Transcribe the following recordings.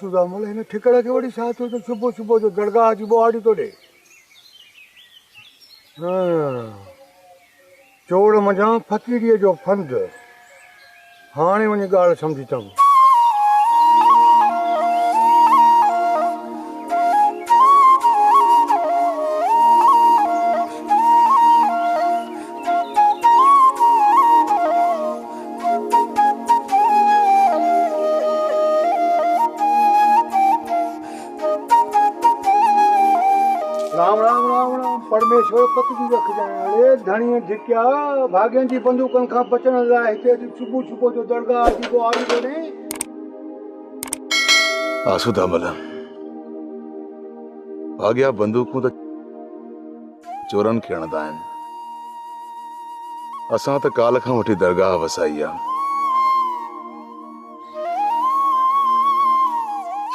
आसूदा मल हिन ठिकड़ खे वठी छा थियो त सुबुह सुबुह जो दरगाह जी ॿुहारी थो ॾे। चोड़ मझां फ़क़ीरीअ जो फंद। हाणे वञी ॻाल्हि सम्झी अथमि। राम राम राम राम परमेश्वर पकड़ी रखजांइ। धणीअ धिकिया भाॻनि जी बंदूकनि खां बचण लाइ हिते अॼु सुबुह सुबुह जो दरगाह जी ॿुहारी थो ॾे। आसूदा मल भाॻिया बंदूकूं त चोरनि खे हणंदा आहिनि। असां त काल खां वठी दरगाह वसाई आहे।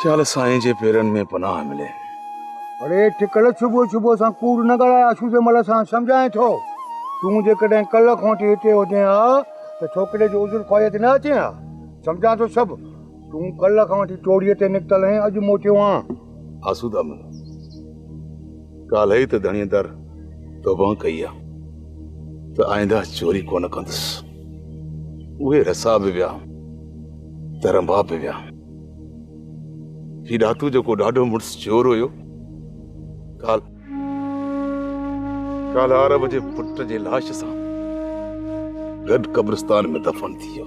शाल साईं जे पेरनि में पनाह मिले। अरे टिकड़ सुबुह सुबुह सां कूड़ न ॻाल्हाए। आसूदे मल सां सम्झाए थो। तूं जेकॾहिं कल्ह खां वठी हिते हुजे हा त छोकिरे जो उज़ुर ख़्वाइश न अचे हा। सम्झां थो सभु। तूं कल्ह खां वठी टोड़ीअ ते निकितल आहीं, अॼु मोटियो आं। आसूदा मल काल्ह ई त धणीअ दर तौबा कई आहे त आईंदा चोरी कोन कंदुसि। उहे रसा बि विया त रंभा बि विया। ही ॾातू जेको ॾाढो मुड़ुसु चोर हुयो काल अरब जे पुट जे लाश सां गॾु कब्रिस्तान में दफ़न थी वियो।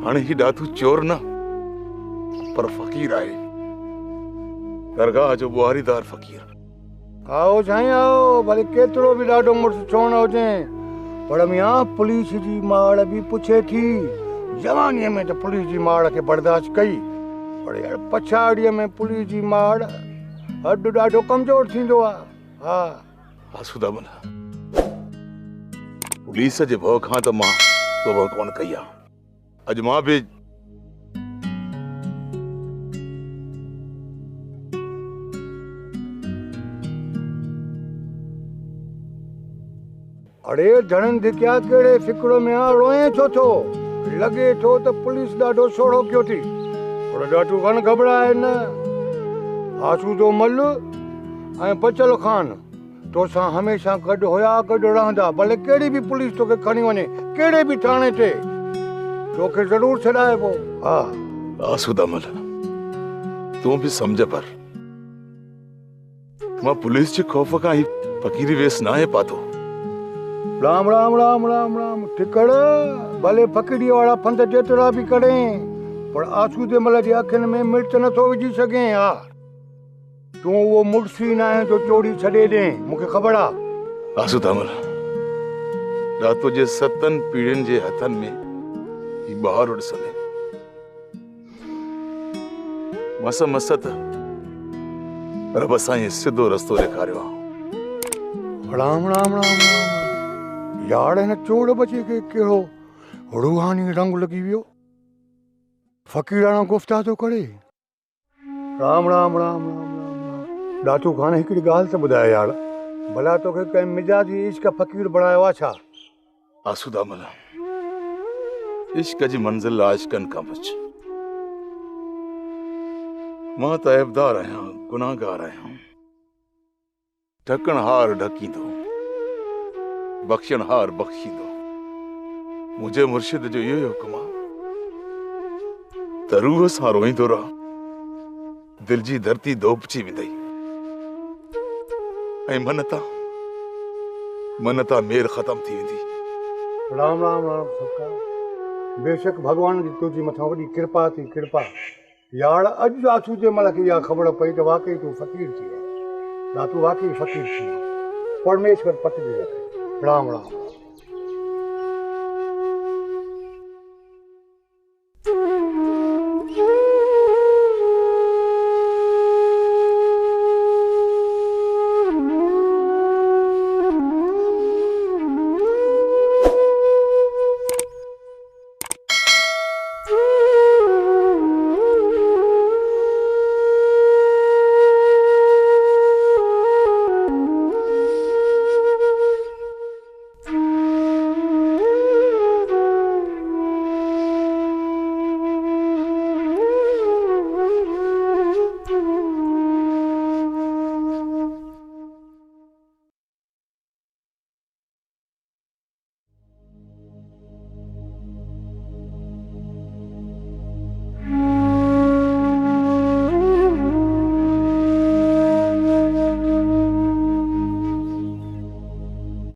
हाणे ही ॾातू चोर न पर फ़क़ीर आहे। दरगाह जो ॿुहारीदार फ़क़ीर। आओ साईं आओ, भले केतिरो बि ॾाढो मुड़ुसु छो न हुजे, पर मियां पुलिस जी माड़ बि पुछे थी। जवानीअ में त पुलिस जी माड़ खे बर्दाश्त कई, पर यार पछाड़ीअ में पुलिस जी माड़ हॾु ॾाढो कमज़ोर थींदो आहे। हा आसूदा मल पुलिस जे भउ खां त मां तौबा कोन कई आहे। अॼु मां बि अरे धणनि धिकिया कहिड़े फिक्र में आ, रोए छो थो? लॻे थो त पुलिस ॾाढो सोढ़ो कयो थी, पर ॾाढो घण घबराए न। आसूदो मल ऐं बचल खान तोसां हमेशह गॾु हुया, गॾु रहंदा। भले कहिड़ी बि पुलिस तोखे खणी वञे, कहिड़े बि थाणे ते, तोखे ज़रूर छॾाइबो। हा आसूदा मल तूं बि सम्झ पर मां पुलिस जे खौफ़ खां ही फ़क़ीरी वेस नाहे पातो। राम राम राम राम राम टिकड़, भले फ़क़ीरीअ वारा फंद जेतिरा बि करें, पर आसूदे मल जी अखियुनि में मिर्च नथो विझी सघे। हा तूं उहो मुड़ुसु ई न आहे जो चोरी छॾे ॾे, मूंखे ख़बर आहे। आसूदा मल ॾातो जे 7 पीढ़ियुनि जे हथनि में ही ॿार ॾिसंदे मस मस त रब साईं सिधो रस्तो ॾेखारियो आहे। राम राम राम राम यार, हिन चोर बचे खे कहिड़ो रूहानी रंग लॻी वियो, फ़क़ीराणो गुफ़्ता थो करे। राम राम राम राम राम ॾातू खान हिकिड़ी ॻाल्हि त ॿुधाए यार, भला तोखे कंहिं मिजाजी इश्क फ़क़ीर बणायो आहे छा? आसूदा मल इश्क जी मंज़िल आशिकनि खां पुछ। मां त ऐबदार आहियां, गुनाहगार आहियां। ढकणहार ढकींदो, बख़्शणहार बख़्शींदो। मुंहिंजे मुर्शिद जो इहो ई हुकुम आहे त रूह सां रोईंदो रह, दिल जी धरती दोबची वेंदई ऐं मन तां मेर ख़तम थी वेंदी। राम राम राम सरकार, बेशक भगवान जी तुंहिंजी मथां वॾी कृपा थी, कृपा यार। अॼु आसूदे मल खे इहा ख़बर पई त वाकई तूं फ़क़ीर थी वियो, तूं वाकई फ़क़ीर थी वियो। परमेश्वर पकड़ी रखे। राम राम।